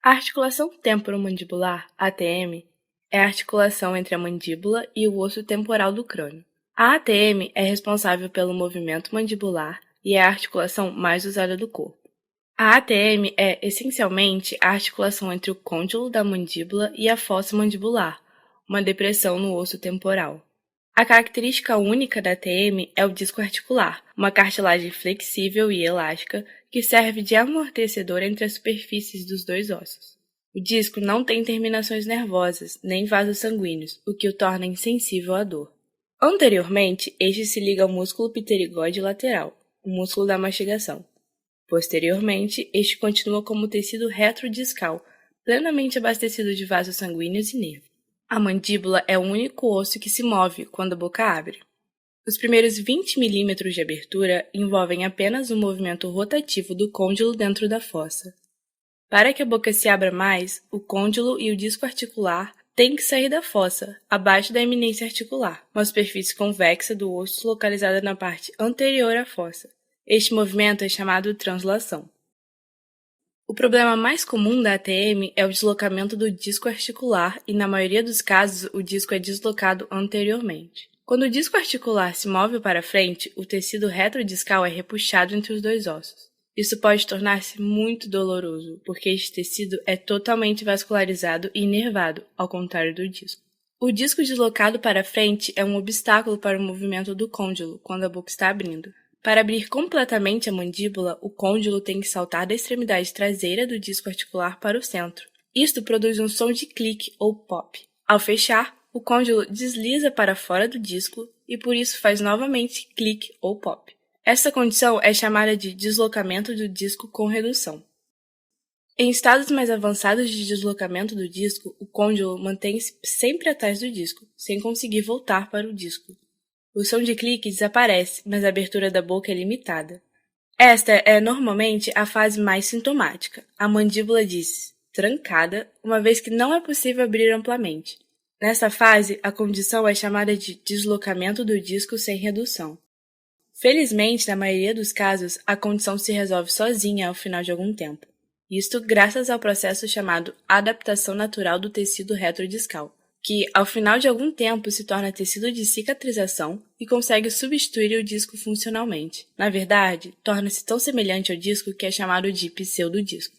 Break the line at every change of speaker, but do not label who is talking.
A articulação temporomandibular, ATM, é a articulação entre a mandíbula e o osso temporal do crânio. A ATM é responsável pelo movimento mandibular e é a articulação mais usada do corpo. A ATM é, essencialmente, a articulação entre o côndilo da mandíbula e a fossa mandibular, uma depressão no osso temporal. A característica única da ATM é o disco articular, uma cartilagem flexível e elástica que serve de amortecedor entre as superfícies dos dois ossos. O disco não tem terminações nervosas, nem vasos sanguíneos, o que o torna insensível à dor. Anteriormente, este se liga ao músculo pterigóide lateral, o músculo da mastigação. Posteriormente, este continua como tecido retrodiscal, plenamente abastecido de vasos sanguíneos e nervos. A mandíbula é o único osso que se move quando a boca abre. Os primeiros 20 milímetros de abertura envolvem apenas o movimento rotativo do côndilo dentro da fossa. Para que a boca se abra mais, o côndilo e o disco articular têm que sair da fossa, abaixo da eminência articular, uma superfície convexa do osso localizada na parte anterior à fossa. Este movimento é chamado translação. O problema mais comum da ATM é o deslocamento do disco articular e, na maioria dos casos, o disco é deslocado anteriormente. Quando o disco articular se move para frente, o tecido retrodiscal é repuxado entre os dois ossos. Isso pode tornar-se muito doloroso, porque este tecido é totalmente vascularizado e inervado, ao contrário do disco. O disco deslocado para frente é um obstáculo para o movimento do côndilo quando a boca está abrindo. Para abrir completamente a mandíbula, o côndilo tem que saltar da extremidade traseira do disco articular para o centro. Isto produz um som de clique ou pop. Ao fechar, o côndilo desliza para fora do disco e por isso faz novamente clique ou pop. Essa condição é chamada de deslocamento do disco com redução. Em estados mais avançados de deslocamento do disco, o côndilo mantém-se sempre atrás do disco, sem conseguir voltar para o disco. O som de clique desaparece, mas a abertura da boca é limitada. Esta é normalmente a fase mais sintomática. A mandíbula diz trancada, uma vez que não é possível abrir amplamente. Nessa fase, a condição é chamada de deslocamento do disco sem redução. Felizmente, na maioria dos casos, a condição se resolve sozinha ao final de algum tempo. Isto graças ao processo chamado adaptação natural do tecido retrodiscal, que, ao final de algum tempo, se torna tecido de cicatrização e consegue substituir o disco funcionalmente. Na verdade, torna-se tão semelhante ao disco que é chamado de pseudodisco.